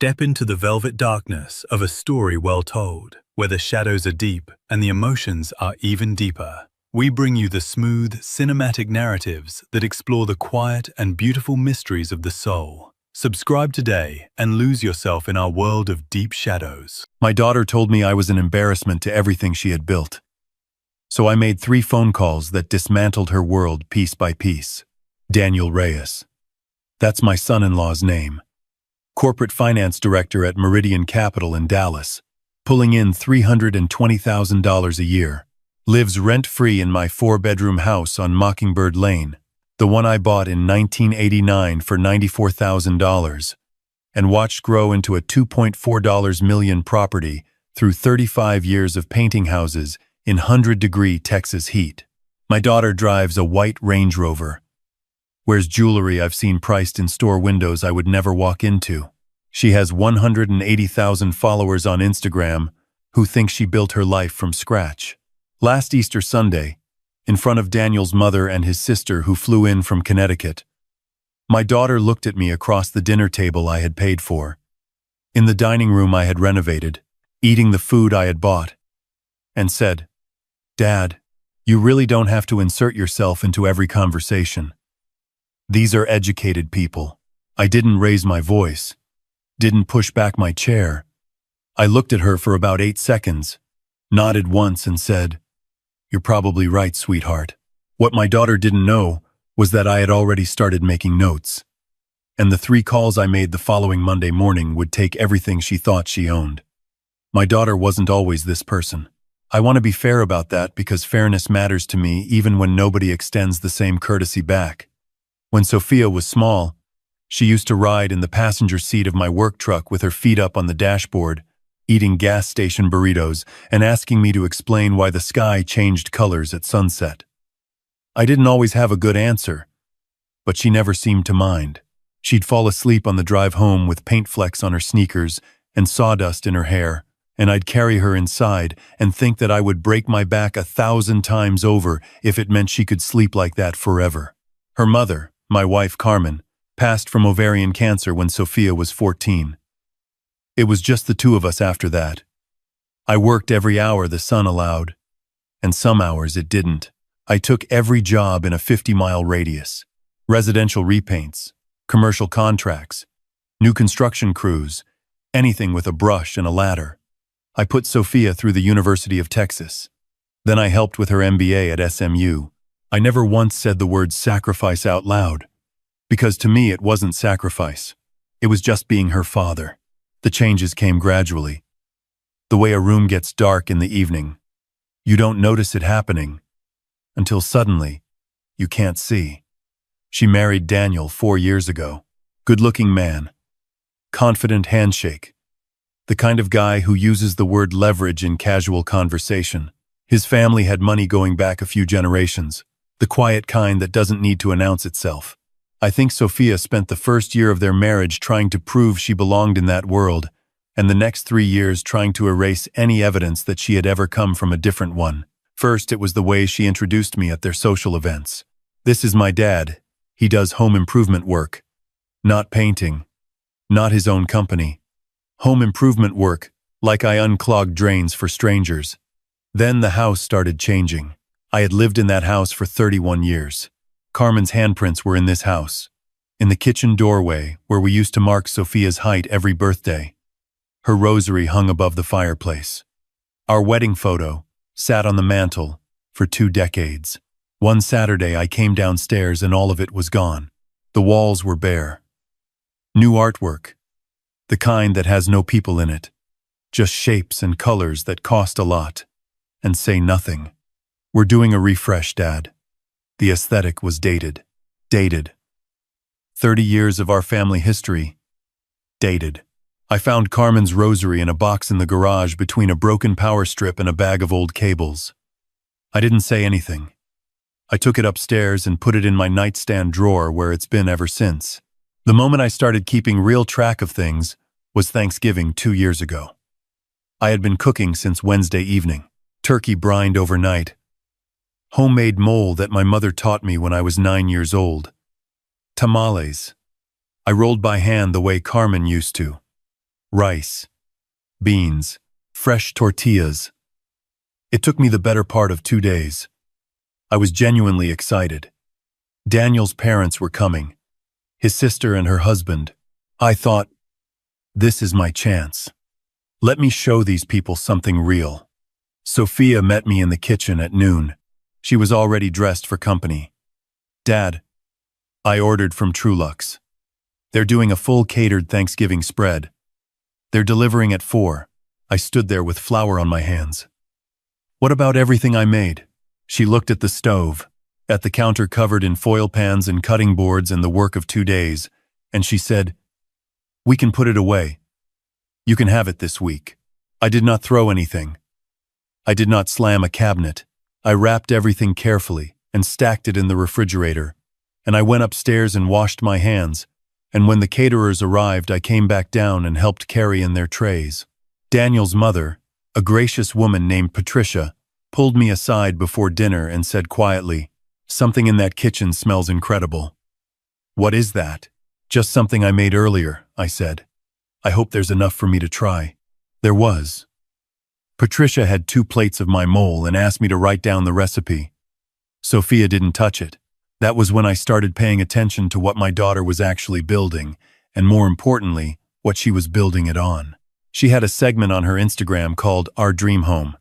Step into the velvet darkness of a story well told, where the shadows are deep and the emotions are even deeper. We bring you the smooth, cinematic narratives that explore the quiet and beautiful mysteries of the soul. Subscribe today and lose yourself in our world of deep shadows. My daughter told me I was an embarrassment to everything she had built. So I made 3 phone calls that dismantled her world piece by piece. Daniel Reyes. That's my son-in-law's name. Corporate finance director at Meridian Capital in Dallas, pulling in $320,000 a year. Lives rent-free in my 4-bedroom house on Mockingbird Lane, the one I bought in 1989 for $94,000, and watched grow into a $2.4 million property through 35 years of painting houses in 100-degree Texas heat. My daughter drives a white Range Rover, wears jewelry I've seen priced in store windows I would never walk into. She has 180,000 followers on Instagram who think she built her life from scratch. Last Easter Sunday, in front of Daniel's mother and his sister who flew in from Connecticut, my daughter looked at me across the dinner table I had paid for, in the dining room I had renovated, eating the food I had bought, and said, "Dad, you really don't have to insert yourself into every conversation. These are educated people." I didn't raise my voice, didn't push back my chair. I looked at her for about 8 seconds, nodded once and said, "You're probably right, sweetheart." What my daughter didn't know was that I had already started making notes, and the 3 calls I made the following Monday morning would take everything she thought she owned. My daughter wasn't always this person. I want to be fair about that because fairness matters to me even when nobody extends the same courtesy back. When Sophia was small, she used to ride in the passenger seat of my work truck with her feet up on the dashboard, eating gas station burritos and asking me to explain why the sky changed colors at sunset. I didn't always have a good answer, but she never seemed to mind. She'd fall asleep on the drive home with paint flecks on her sneakers and sawdust in her hair, and I'd carry her inside and think that I would break my back 1,000 times over if it meant she could sleep like that forever. Her mother, my wife Carmen, passed from ovarian cancer when Sophia was 14. It was just the 2 of us after that. I worked every hour the sun allowed, and some hours it didn't. I took every job in a 50-mile radius. Residential repaints, commercial contracts, new construction crews, anything with a brush and a ladder. I put Sophia through the University of Texas. Then I helped with her MBA at SMU. I never once said the word sacrifice out loud, because to me it wasn't sacrifice. It was just being her father. The changes came gradually. The way a room gets dark in the evening. You don't notice it happening until suddenly you can't see. She married Daniel 4 years ago. Good-looking man. Confident handshake. The kind of guy who uses the word leverage in casual conversation. His family had money going back a few generations. The quiet kind that doesn't need to announce itself. I think Sophia spent the first year of their marriage trying to prove she belonged in that world, and the next 3 years trying to erase any evidence that she had ever come from a different one. First, it was the way she introduced me at their social events. "This is my dad. He does home improvement work. Not painting. Not his own company. Home improvement work, like I unclogged drains for strangers." Then the house started changing. I had lived in that house for 31 years. Carmen's handprints were in this house, in the kitchen doorway where we used to mark Sophia's height every birthday. Her rosary hung above the fireplace. Our wedding photo sat on the mantel for 2 decades. One Saturday I came downstairs and all of it was gone. The walls were bare. New artwork, the kind that has no people in it, just shapes and colors that cost a lot and say nothing. "We're doing a refresh, Dad." The aesthetic was dated. Dated. 30 years of our family history. Dated. I found Carmen's rosary in a box in the garage between a broken power strip and a bag of old cables. I didn't say anything. I took it upstairs and put it in my nightstand drawer where it's been ever since. The moment I started keeping real track of things was Thanksgiving 2 years ago. I had been cooking since Wednesday evening. Turkey brined overnight. Homemade mole that my mother taught me when I was 9 years old. Tamales. I rolled by hand the way Carmen used to. rice, beans, fresh tortillas. It took me the better part of 2 days. I was genuinely excited. Daniel's parents were coming, his sister and her husband. I thought, this is my chance. Let me show these people something real. Sophia met me in the kitchen at noon. She was already dressed for company. Dad, I ordered from Trulux. They're doing a full catered Thanksgiving spread. They're delivering at 4. I stood there with flour on my hands. What about everything I made? She looked at the stove, at the counter covered in foil pans and cutting boards and the work of 2 days, and she said, we can put it away. You can have it this week. I did not throw anything. I did not slam a cabinet. I wrapped everything carefully and stacked it in the refrigerator, and I went upstairs and washed my hands, and when the caterers arrived, I came back down and helped carry in their trays. Daniel's mother, a gracious woman named Patricia, pulled me aside before dinner and said quietly, something in that kitchen smells incredible. What is that? Just something I made earlier, I said. I hope there's enough for me to try. There was. Patricia had 2 plates of my mole and asked me to write down the recipe. Sophia didn't touch it. That was when I started paying attention to what my daughter was actually building, and more importantly, what she was building it on. She had a segment on her Instagram called Our Dream Home.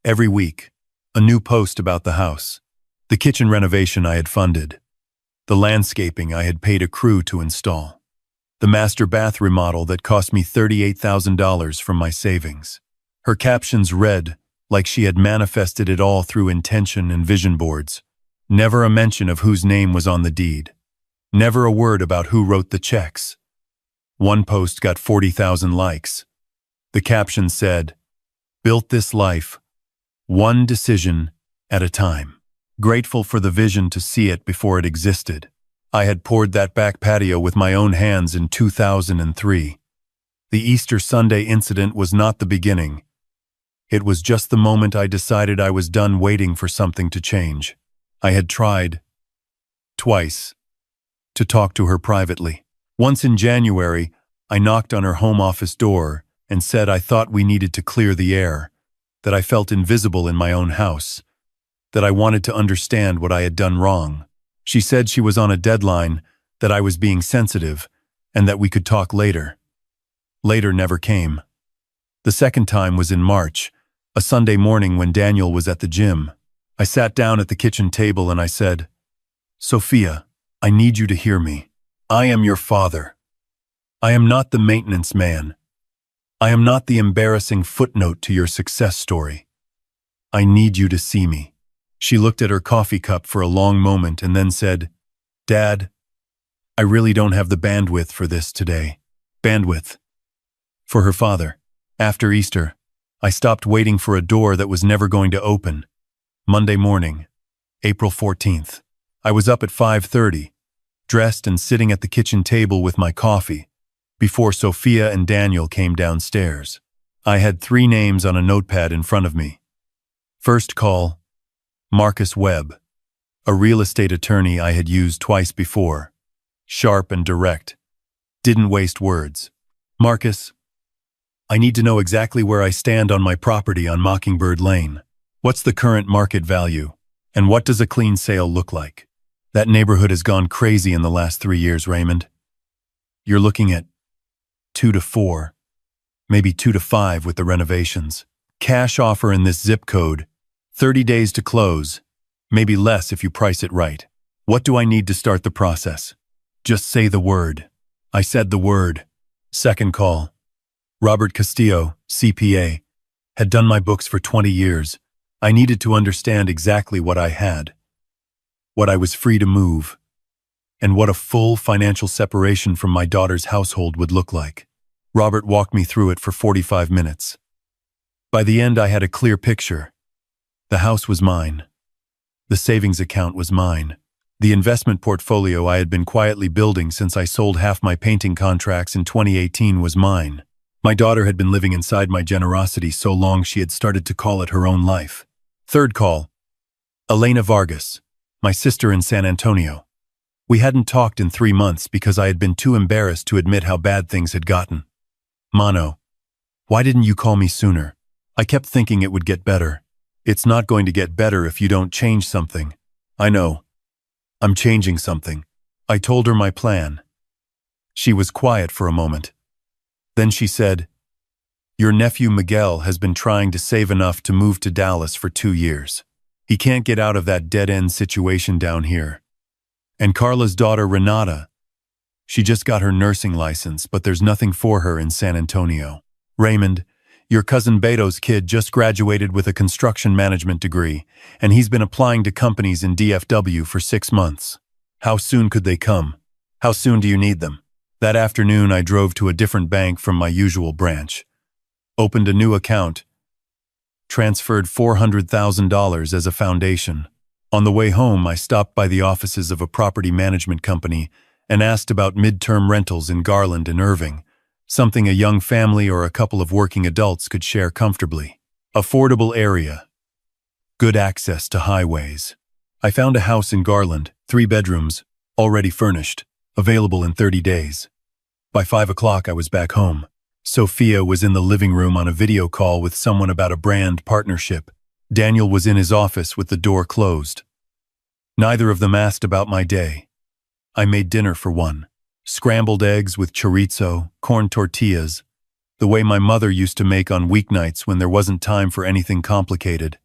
Every week, a new post about the house, the kitchen renovation I had funded, the landscaping I had paid a crew to install, the master bath remodel that cost me $38,000 from my savings. Her captions read like she had manifested it all through intention and vision boards. Never a mention of whose name was on the deed. Never a word about who wrote the checks. One post got 40,000 likes. The caption said, "Built this life, one decision at a time. Grateful for the vision to see it before it existed. I had poured that back patio with my own hands in 2003. The Easter Sunday incident was not the beginning. It was just the moment I decided I was done waiting for something to change. I had tried, twice, to talk to her privately. Once in January, I knocked on her home office door and said I thought we needed to clear the air, that I felt invisible in my own house, that I wanted to understand what I had done wrong. She said she was on a deadline, that I was being sensitive, and that we could talk later. Later never came. The second time was in March, a Sunday morning when Daniel was at the gym. I sat down at the kitchen table and I said, "Sophia, I need you to hear me. I am your father. I am not the maintenance man. I am not the embarrassing footnote to your success story. I need you to see me." She looked at her coffee cup for a long moment and then said, "Dad, I really don't have the bandwidth for this today." Bandwidth. For her father. After Easter, I stopped waiting for a door that was never going to open. Monday morning, April 14th. I was up at 5:30, dressed and sitting at the kitchen table with my coffee, before Sophia and Daniel came downstairs. I had 3 names on a notepad in front of me. First call, Marcus Webb, a real estate attorney I had used twice before. Sharp and direct. Didn't waste words. "Marcus, I need to know exactly where I stand on my property on Mockingbird Lane. What's the current market value? And what does a clean sale look like? That neighborhood has gone crazy in the last 3 years, Raymond. You're looking at 2 to 4, maybe 2 to 5 with the renovations. Cash offer in this zip code, 30 days to close, maybe less if you price it right. What do I need to start the process? Just say the word." I said the word. Second call. Robert Castillo, CPA, had done my books for 20 years. I needed to understand exactly what I had, what I was free to move, and what a full financial separation from my daughter's household would look like. Robert walked me through it for 45 minutes. By the end, I had a clear picture. The house was mine. The savings account was mine. The investment portfolio I had been quietly building since I sold half my painting contracts in 2018 was mine. My daughter had been living inside my generosity so long she had started to call it her own life. Third call. Elena Vargas, my sister in San Antonio. We hadn't talked in 3 months because I had been too embarrassed to admit how bad things had gotten. Mano, why didn't you call me sooner? I kept thinking it would get better. It's not going to get better if you don't change something. I know. I'm changing something. I told her my plan. She was quiet for a moment. Then she said, your nephew Miguel has been trying to save enough to move to Dallas for 2 years. He can't get out of that dead-end situation down here. And Carla's daughter Renata, she just got her nursing license, but there's nothing for her in San Antonio. Raymond, your cousin Beto's kid just graduated with a construction management degree, and he's been applying to companies in DFW for 6 months. How soon could they come? How soon do you need them? That afternoon, I drove to a different bank from my usual branch, opened a new account, transferred $400,000 as a foundation. On the way home, I stopped by the offices of a property management company and asked about midterm rentals in Garland and Irving, something a young family or a couple of working adults could share comfortably. Affordable area. Good access to highways. I found a house in Garland, 3 bedrooms, already furnished, available in 30 days. By 5 o'clock, I was back home. Sophia was in the living room on a video call with someone about a brand partnership. Daniel was in his office with the door closed. Neither of them asked about my day. I made dinner for one. Scrambled eggs with chorizo, corn tortillas, the way my mother used to make on weeknights when there wasn't time for anything complicated.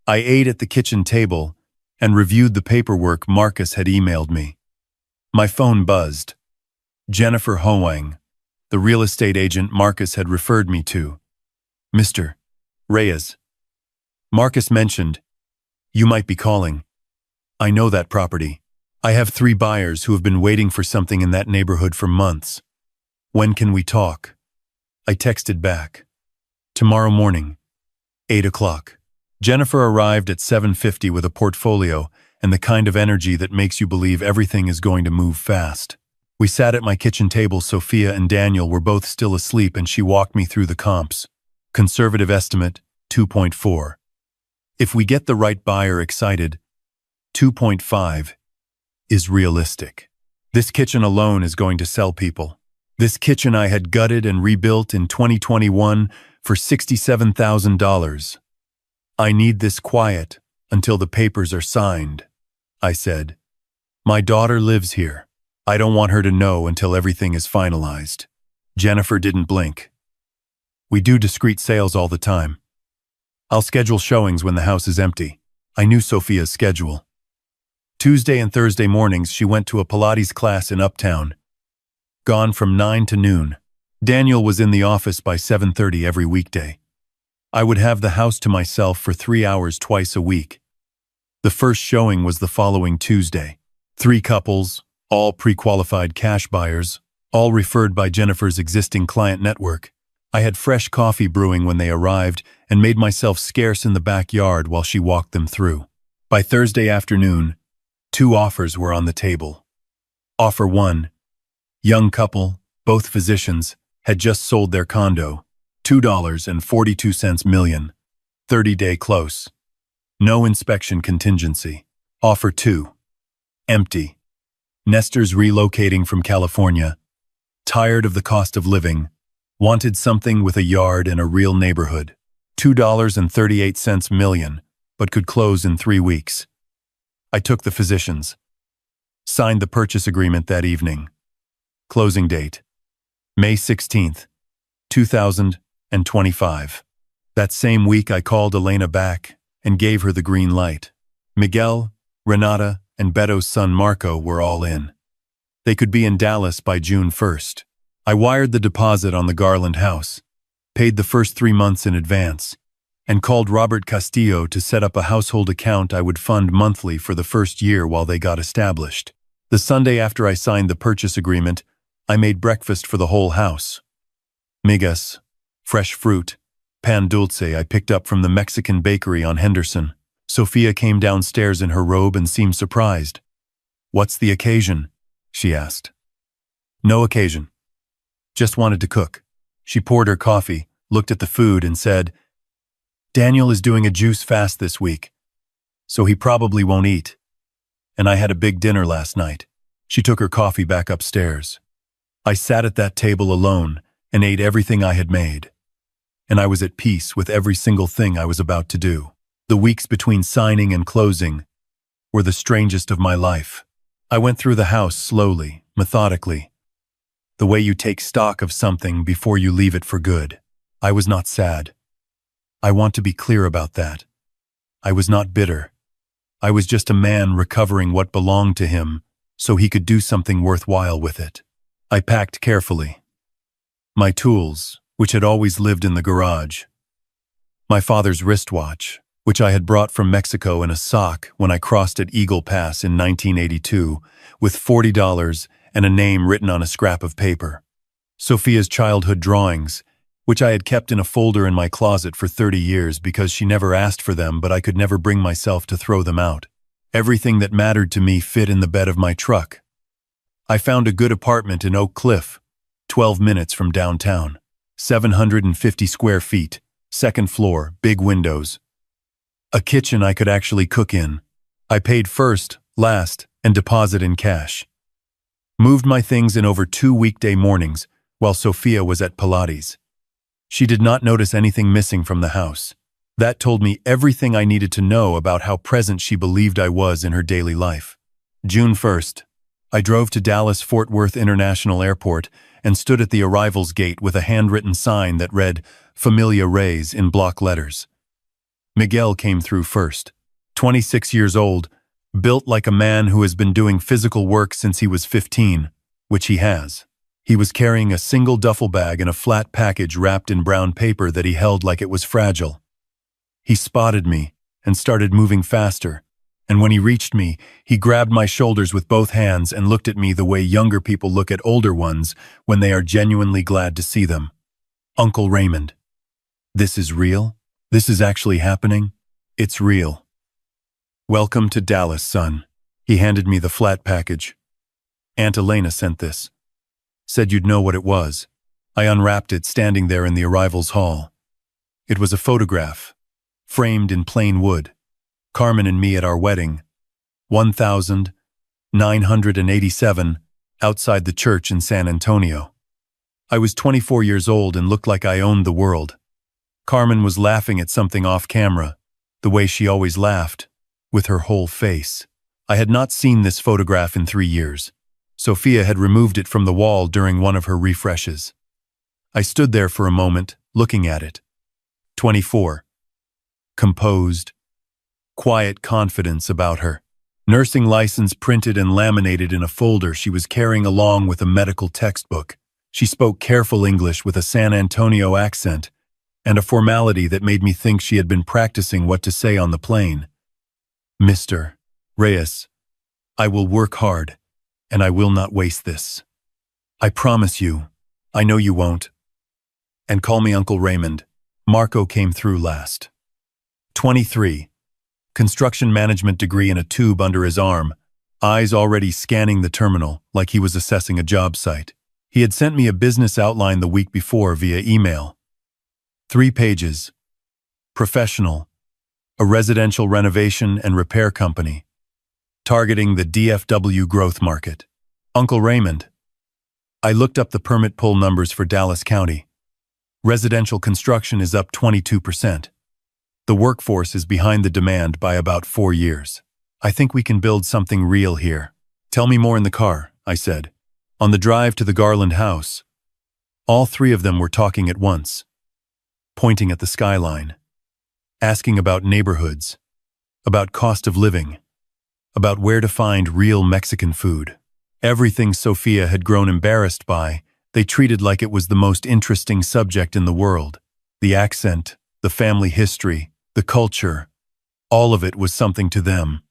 I ate at the kitchen table and reviewed the paperwork Marcus had emailed me. My phone buzzed. Jennifer Hoang, the real estate agent Marcus had referred me to. Mr. Reyes. Marcus mentioned, you might be calling. I know that property. I have 3 buyers who have been waiting for something in that neighborhood for months. When can we talk? I texted back. Tomorrow morning, 8 o'clock. Jennifer arrived at 7:50 with a portfolio and the kind of energy that makes you believe everything is going to move fast. We sat at my kitchen table. Sophia and Daniel were both still asleep, and she walked me through the comps. Conservative estimate, 2.4. If we get the right buyer excited, 2.5 is realistic. This kitchen alone is going to sell people. This kitchen I had gutted and rebuilt in 2021 for $67,000. I need this quiet until the papers are signed, I said. My daughter lives here. I don't want her to know until everything is finalized. Jennifer didn't blink. We do discreet sales all the time. I'll schedule showings when the house is empty. I knew Sophia's schedule. Tuesday and Thursday mornings, she went to a Pilates class in Uptown. Gone from 9 to noon. Daniel was in the office by 7:30 every weekday. I would have the house to myself for 3 hours twice a week. The first showing was the following Tuesday. 3 couples, all pre-qualified cash buyers, all referred by Jennifer's existing client network. I had fresh coffee brewing when they arrived and made myself scarce in the backyard while she walked them through. By Thursday afternoon, 2 offers were on the table. Offer 1, young couple, both physicians, had just sold their condo, $2.42 million, 30-day close. No inspection contingency. Offer 2, empty. Nesters relocating from California, tired of the cost of living, wanted something with a yard and a real neighborhood. $2.38 million, but could close in 3 weeks. I took the physicians. Signed the purchase agreement that evening. Closing date, May 16th, 2025. That same week I called Elena back and gave her the green light. Miguel, Renata, and Beto's son Marco were all in. They could be in Dallas by June 1st. I wired the deposit on the Garland house, paid the first 3 months in advance, and called Robert Castillo to set up a household account I would fund monthly for the first year while they got established. The Sunday after I signed the purchase agreement, I made breakfast for the whole house. Migas, fresh fruit, pan dulce I picked up from the Mexican bakery on Henderson. Sophia came downstairs in her robe and seemed surprised. "What's the occasion?" she asked. "No occasion. Just wanted to cook." She poured her coffee, looked at the food, and said, "Daniel is doing a juice fast this week, so he probably won't eat. And I had a big dinner last night." She took her coffee back upstairs. I sat at that table alone and ate everything I had made. And I was at peace with every single thing I was about to do. The weeks between signing and closing were the strangest of my life. I went through the house slowly, methodically, the way you take stock of something before you leave it for good. I was not sad. I want to be clear about that. I was not bitter. I was just a man recovering what belonged to him so he could do something worthwhile with it. I packed carefully. My tools, which had always lived in the garage. My father's wristwatch, which I had brought from Mexico in a sock when I crossed at Eagle Pass in 1982, with $40 and a name written on a scrap of paper. Sophia's childhood drawings, which I had kept in a folder in my closet for 30 years because she never asked for them, but I could never bring myself to throw them out. Everything that mattered to me fit in the bed of my truck. I found a good apartment in Oak Cliff, 12 minutes from downtown. 750 square feet, second floor, big windows. A kitchen I could actually cook in. I paid first, last, and deposit in cash. Moved my things in over 2 weekday mornings while Sophia was at Pilates. She did not notice anything missing from the house. That told me everything I needed to know about how present she believed I was in her daily life. June 1st, I drove to Dallas-Fort Worth International Airport and stood at the arrivals gate with a handwritten sign that read, Raymond Reyes in block letters. Miguel came through first. 26 years old, built like a man who has been doing physical work since he was 15, which he has. He was carrying a single duffel bag and a flat package wrapped in brown paper that he held like it was fragile. He spotted me and started moving faster, and when he reached me, he grabbed my shoulders with both hands and looked at me the way younger people look at older ones when they are genuinely glad to see them. Uncle Raymond. This is real? This is actually happening? It's real. Welcome to Dallas, son. He handed me the flat package. Aunt Elena sent this. Said you'd know what it was. I unwrapped it standing there in the arrivals hall. It was a photograph, framed in plain wood. Carmen and me at our wedding, 1987, outside the church in San Antonio. I was 24 years old and looked like I owned the world. Carmen was laughing at something off camera, the way she always laughed, with her whole face. I had not seen this photograph in 3 years. Sophia had removed it from the wall during one of her refreshes. I stood there for a moment, looking at it. 24. Composed. Quiet confidence about her. Nursing license printed and laminated in a folder she was carrying along with a medical textbook. She spoke careful English with a San Antonio accent and a formality that made me think she had been practicing what to say on the plane. Mr. Reyes, I will work hard, and I will not waste this. I promise you. I know you won't. And call me Uncle Raymond. Marco came through last. 23. Construction management degree in a tube under his arm, eyes already scanning the terminal like he was assessing a job site. He had sent me a business outline the week before via email. 3 pages. Professional. A residential renovation and repair company. Targeting the DFW growth market. Uncle Raymond. I looked up the permit pull numbers for Dallas County. Residential construction is up 22%. The workforce is behind the demand by about 4 years. I think we can build something real here. Tell me more in the car, I said. On the drive to the Garland house, all 3 of them were talking at once, pointing at the skyline, asking about neighborhoods, about cost of living, about where to find real Mexican food. Everything Sophia had grown embarrassed by, they treated like it was the most interesting subject in the world. The accent, the family history, the culture, all of it was something to them,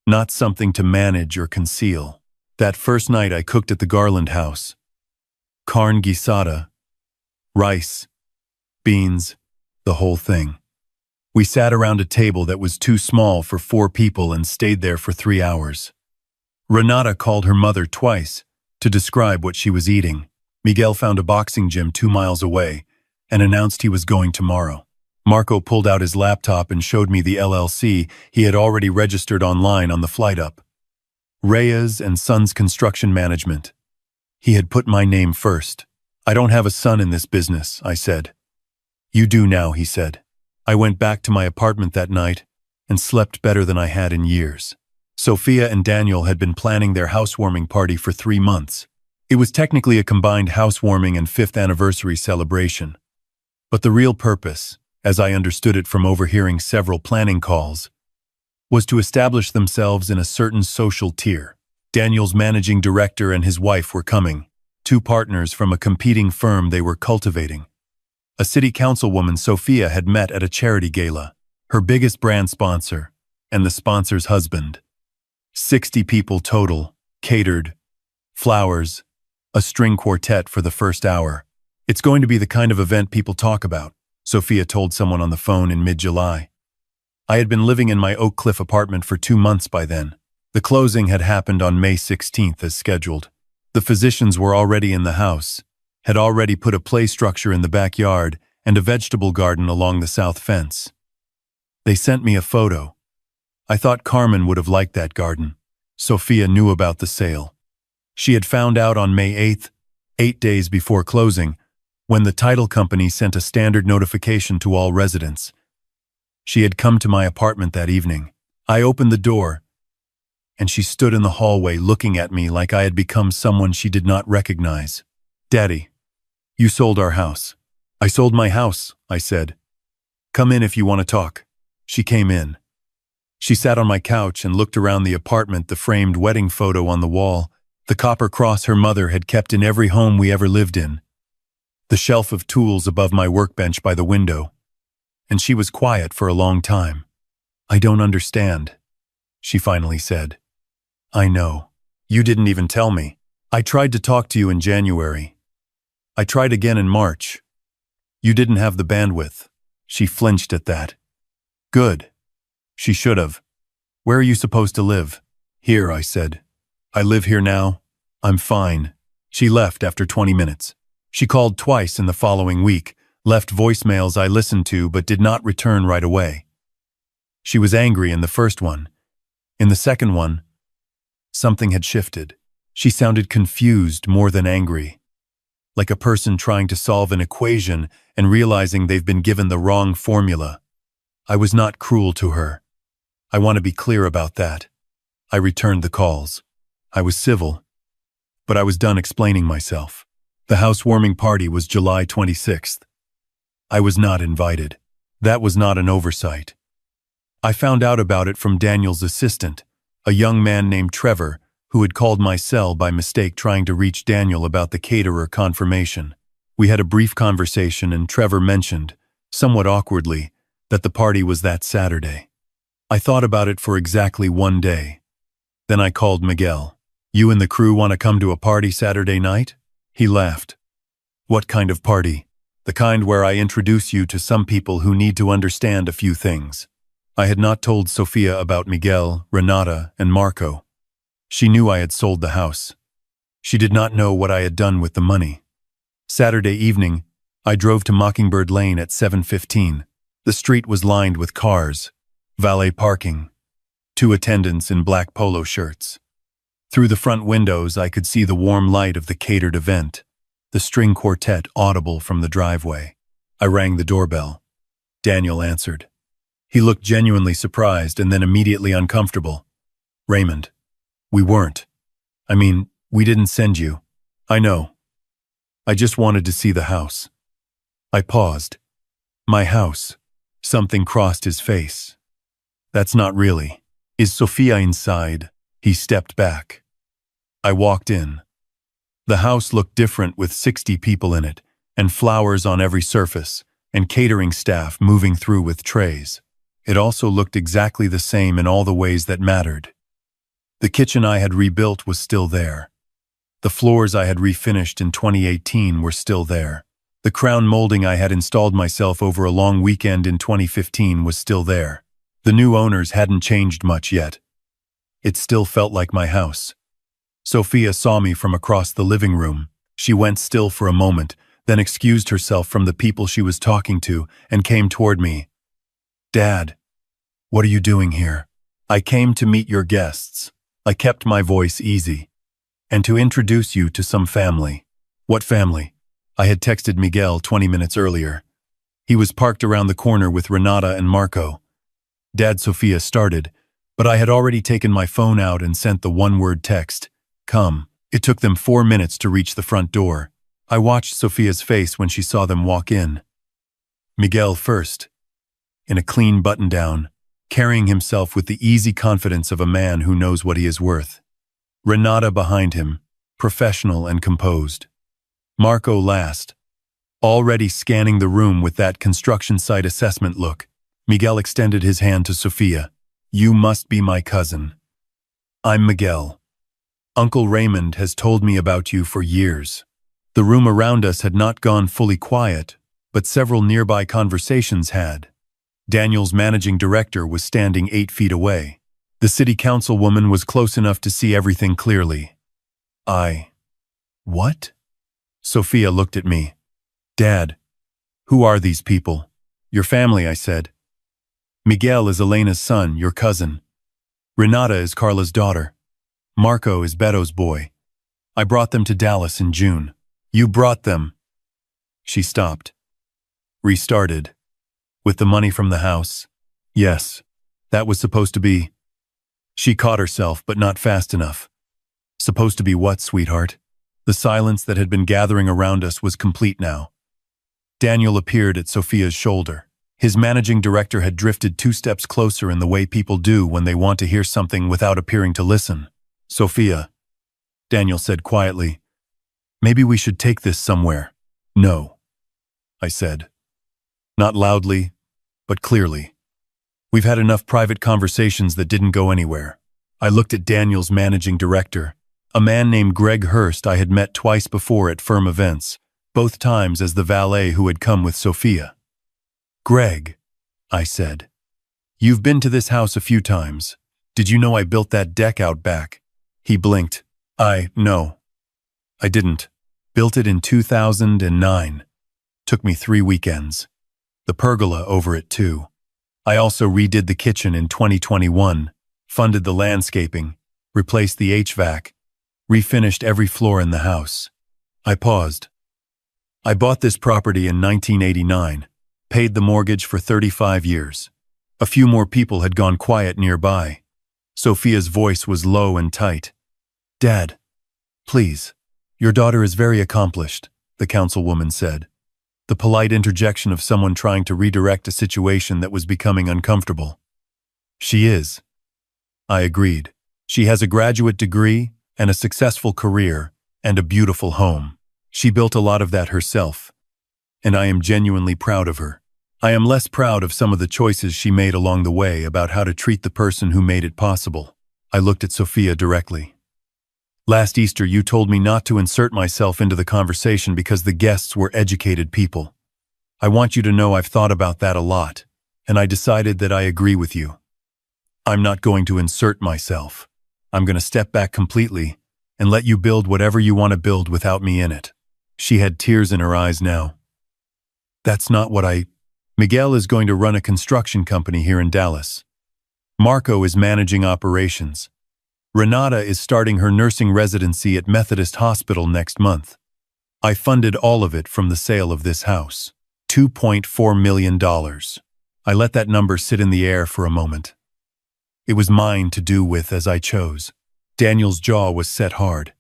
not something to manage or conceal. That first night I cooked at the Garland house. Carne guisada, rice, beans, the whole thing. We sat around a table that was too small for 4 people and stayed there for 3 hours. Renata called her mother twice to describe what she was eating. Miguel found a boxing gym 2 miles away and announced he was going tomorrow. Marco pulled out his laptop and showed me the LLC he had already registered online on the flight up. Reyes and Sons Construction Management. He had put my name first. I don't have a son in this business, I said. You do now, he said. I went back to my apartment that night and slept better than I had in years. Sophia and Daniel had been planning their housewarming party for 3 months. It was technically a combined housewarming and 5th anniversary celebration. But the real purpose, as I understood it from overhearing several planning calls, was to establish themselves in a certain social tier. Daniel's managing director and his wife were coming, 2 partners from a competing firm they were cultivating. A city councilwoman, Sophia, had met at a charity gala, her biggest brand sponsor, and the sponsor's husband. 60 people total, catered, flowers, a string quartet for the first hour. It's going to be the kind of event people talk about, Sophia told someone on the phone in mid-July. I had been living in my Oak Cliff apartment for 2 months by then. The closing had happened on May 16th as scheduled. The physicians were already in the house, had already put a play structure in the backyard and a vegetable garden along the south fence. They sent me a photo. I thought Carmen would have liked that garden. Sophia knew about the sale. She had found out on May 8th, 8 days before closing, when the title company sent a standard notification to all residents. She had come to my apartment that evening. I opened the door, and she stood in the hallway looking at me like I had become someone she did not recognize. Daddy, you sold our house. I sold my house, I said. Come in if you want to talk. She came in. She sat on my couch and looked around the apartment, the framed wedding photo on the wall, the copper cross her mother had kept in every home we ever lived in, the shelf of tools above my workbench by the window. And she was quiet for a long time. I don't understand, she finally said. I know. You didn't even tell me. I tried to talk to you in January. I tried again in March. You didn't have the bandwidth. She flinched at that. Good. She should have. Where are you supposed to live? Here, I said. I live here now. I'm fine. She left after 20 minutes. She called twice in the following week, left voicemails I listened to but did not return right away. She was angry in the first one. In the second one, something had shifted. She sounded confused more than angry, like a person trying to solve an equation and realizing they've been given the wrong formula. I was not cruel to her. I want to be clear about that. I returned the calls. I was civil, but I was done explaining myself. The housewarming party was July 26th. I was not invited. That was not an oversight. I found out about it from Daniel's assistant, a young man named Trevor, who had called my cell by mistake trying to reach Daniel about the caterer confirmation. We had a brief conversation and Trevor mentioned, somewhat awkwardly, that the party was that Saturday. I thought about it for exactly 1 day. Then I called Miguel. You and the crew want to come to a party Saturday night? He laughed. What kind of party? The kind where I introduce you to some people who need to understand a few things. I had not told Sophia about Miguel, Renata, and Marco. She knew I had sold the house. She did not know what I had done with the money. Saturday evening, I drove to Mockingbird Lane at 7:15. The street was lined with cars, valet parking, 2 attendants in black polo shirts. Through the front windows, I could see the warm light of the catered event, the string quartet audible from the driveway. I rang the doorbell. Daniel answered. He looked genuinely surprised and then immediately uncomfortable. Raymond, we weren't. I mean, we didn't send you. I know. I just wanted to see the house. I paused. My house. Something crossed his face. That's not really. Is Sophia inside? He stepped back. I walked in. The house looked different with 60 people in it, and flowers on every surface, and catering staff moving through with trays. It also looked exactly the same in all the ways that mattered. The kitchen I had rebuilt was still there. The floors I had refinished in 2018 were still there. The crown molding I had installed myself over a long weekend in 2015 was still there. The new owners hadn't changed much yet. It still felt like my house. Sophia saw me from across the living room. She went still for a moment, then excused herself from the people she was talking to and came toward me. Dad, what are you doing here? I came to meet your guests. I kept my voice easy. And to introduce you to some family. What family? I had texted Miguel 20 minutes earlier. He was parked around the corner with Renata and Marco. Dad, Sophia started, but I had already taken my phone out and sent the one-word text, "Come." It took them 4 minutes to reach the front door. I watched Sophia's face when she saw them walk in. Miguel first, in a clean button-down, carrying himself with the easy confidence of a man who knows what he is worth. Renata behind him, professional and composed. Marco last, already scanning the room with that construction site assessment look. Miguel extended his hand to Sophia. "You must be my cousin. I'm Miguel. Uncle Raymond has told me about you for years." The room around us had not gone fully quiet, but several nearby conversations had. Daniel's managing director was standing 8 feet away. The city councilwoman was close enough to see everything clearly. What? Sophia looked at me. "Dad, who are these people?" "Your family," I said. "Miguel is Elena's son, your cousin. Renata is Carla's daughter. Marco is Beto's boy. I brought them to Dallas in June." "You brought them?" She stopped. Restarted. "With the money from the house?" "Yes. That was supposed to be..." She caught herself, but not fast enough. "Supposed to be what, sweetheart?" The silence that had been gathering around us was complete now. Daniel appeared at Sophia's shoulder. His managing director had drifted 2 steps closer in the way people do when they want to hear something without appearing to listen. "Sophia," Daniel said quietly, "maybe we should take this somewhere." "No," I said. Not loudly, but clearly. "We've had enough private conversations that didn't go anywhere." I looked at Daniel's managing director, a man named Greg Hurst I had met twice before at firm events, both times as the valet who had come with Sophia. "Greg," I said, "you've been to this house a few times. Did you know I built that deck out back?" He blinked. No, I didn't. Built it in 2009. Took me 3 weekends. The pergola over it too. I also redid the kitchen in 2021, funded the landscaping, replaced the HVAC, refinished every floor in the house. I paused. I bought this property in 1989, paid the mortgage for 35 years. A few more people had gone quiet nearby. Sophia's voice was low and tight. "Dad, please. Your daughter is very accomplished," the councilwoman said. The polite interjection of someone trying to redirect a situation that was becoming uncomfortable. "She is." I agreed. "She has a graduate degree and a successful career and a beautiful home. She built a lot of that herself, and I am genuinely proud of her. I am less proud of some of the choices she made along the way about how to treat the person who made it possible." I looked at Sophia directly. "Last Easter you told me not to insert myself into the conversation because the guests were educated people. I want you to know I've thought about that a lot, and I decided that I agree with you. I'm not going to insert myself. I'm going to step back completely and let you build whatever you want to build without me in it." She had tears in her eyes now. "That's not what Miguel is going to run a construction company here in Dallas. Marco is managing operations. Renata is starting her nursing residency at Methodist Hospital next month. I funded all of it from the sale of this house. $2.4 million. I let that number sit in the air for a moment. It was mine to do with as I chose. Daniel's jaw was set hard.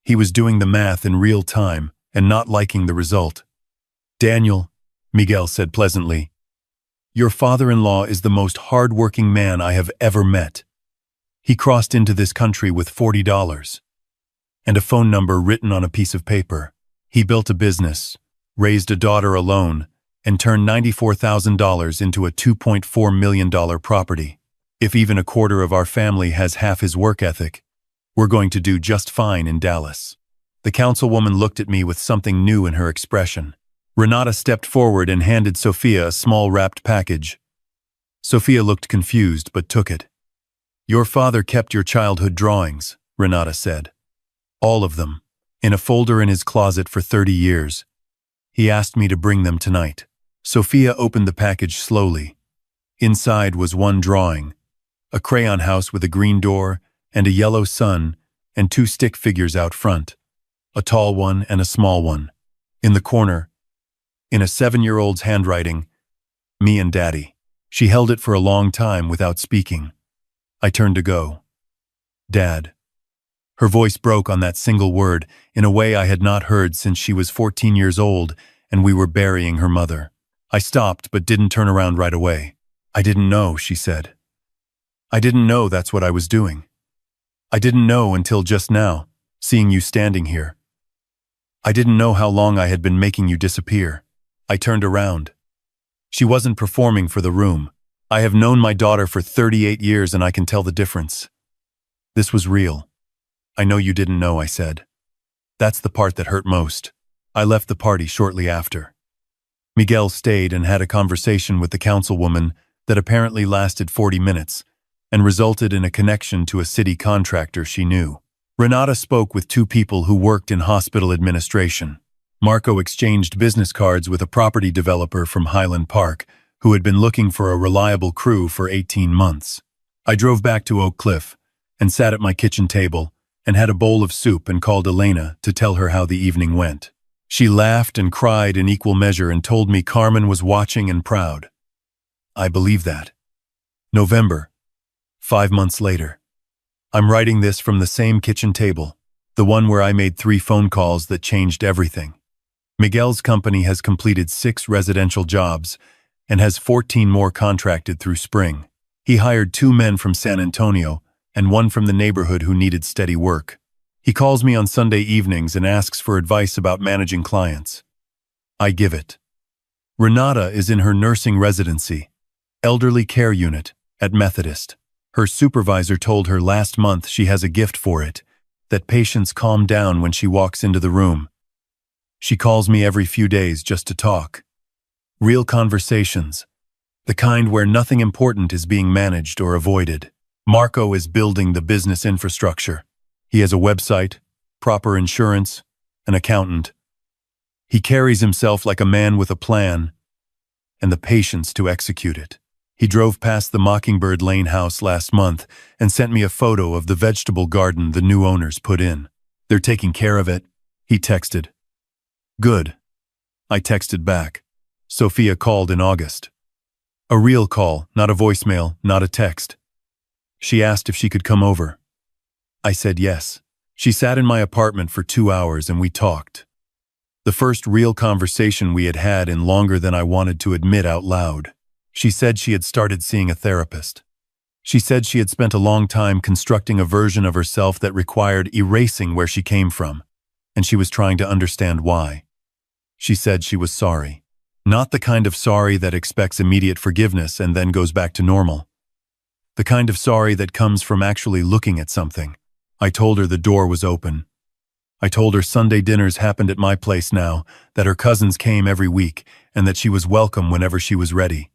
He was doing the math in real time and not liking the result. "Daniel," Miguel said pleasantly, "your father-in-law is the most hard-working man I have ever met. He crossed into this country with $40 and a phone number written on a piece of paper. He built a business, raised a daughter alone, and turned $94,000 into a $2.4 million property. If even a quarter of our family has half his work ethic, we're going to do just fine in Dallas." The councilwoman looked at me with something new in her expression. Renata stepped forward and handed Sophia a small wrapped package. Sophia looked confused but took it. "Your father kept your childhood drawings," Renata said. "All of them, in a folder in his closet for 30 years. He asked me to bring them tonight." Sophia opened the package slowly. Inside was one drawing, a crayon house with a green door and a yellow sun and 2 stick figures out front, a tall one and a small one. In the corner, in a 7-year-old's handwriting, me and Daddy. She held it for a long time without speaking. I turned to go. Dad. Her voice broke on that single word in a way I had not heard since she was 14 years old and we were burying her mother. I stopped but didn't turn around right away. I didn't know, she said. I didn't know that's what I was doing. I didn't know until just now, seeing you standing here. I didn't know how long I had been making you disappear. I turned around. She wasn't performing for the room. I have known my daughter for 38 years and I can tell the difference. This was real. I know you didn't know, I said. That's the part that hurt most. I left the party shortly after. Miguel stayed and had a conversation with the councilwoman that apparently lasted 40 minutes and resulted in a connection to a city contractor she knew. Renata spoke with 2 people who worked in hospital administration. Marco exchanged business cards with a property developer from Highland Park who had been looking for a reliable crew for 18 months. I drove back to Oak Cliff and sat at my kitchen table and had a bowl of soup and called Elena to tell her how the evening went. She laughed and cried in equal measure and told me Carmen was watching and proud. I believe that. November, 5 months later. I'm writing this from the same kitchen table, the one where I made 3 phone calls that changed everything. Miguel's company has completed 6 residential jobs and has 14 more contracted through spring. He hired 2 men from San Antonio and 1 from the neighborhood who needed steady work. He calls me on Sunday evenings and asks for advice about managing clients. I give it. Renata is in her nursing residency, elderly care unit, at Methodist. Her supervisor told her last month she has a gift for it, that patients calm down when she walks into the room. She calls me every few days just to talk. Real conversations, the kind where nothing important is being managed or avoided. Marco is building the business infrastructure. He has a website, proper insurance, an accountant. He carries himself like a man with a plan and the patience to execute it. He drove past the Mockingbird Lane house last month and sent me a photo of the vegetable garden the new owners put in. They're taking care of it, he texted. Good. I texted back. Sophia called in August. A real call, not a voicemail, not a text. She asked if she could come over. I said yes. She sat in my apartment for 2 hours and we talked. The first real conversation we had had in longer than I wanted to admit out loud. She said she had started seeing a therapist. She said she had spent a long time constructing a version of herself that required erasing where she came from, and she was trying to understand why. She said she was sorry. Not the kind of sorry that expects immediate forgiveness and then goes back to normal. The kind of sorry that comes from actually looking at something. I told her the door was open. I told her Sunday dinners happened at my place now, that her cousins came every week, and that she was welcome whenever she was ready.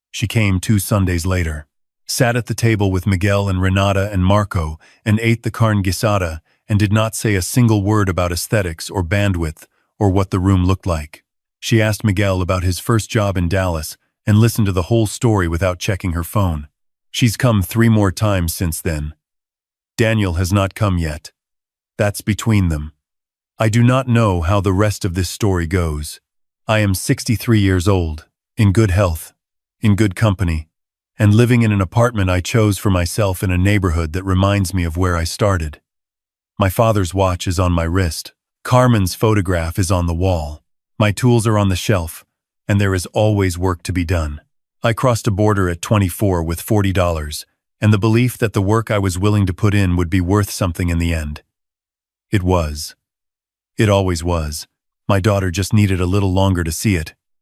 She came 2 Sundays later, sat at the table with Miguel and Renata and Marco, and ate the carne guisada, and did not say a single word about aesthetics or bandwidth or what the room looked like. She asked Miguel about his first job in Dallas and listened to the whole story without checking her phone. She's come 3 more times since then. Daniel has not come yet. That's between them. I do not know how the rest of this story goes. I am 63 years old, in good health, in good company, and living in an apartment I chose for myself in a neighborhood that reminds me of where I started. My father's watch is on my wrist. Carmen's photograph is on the wall. My tools are on the shelf, and there is always work to be done. I crossed a border at 24 with $40, and the belief that the work I was willing to put in would be worth something in the end. It was. It always was. My daughter just needed a little longer to see it.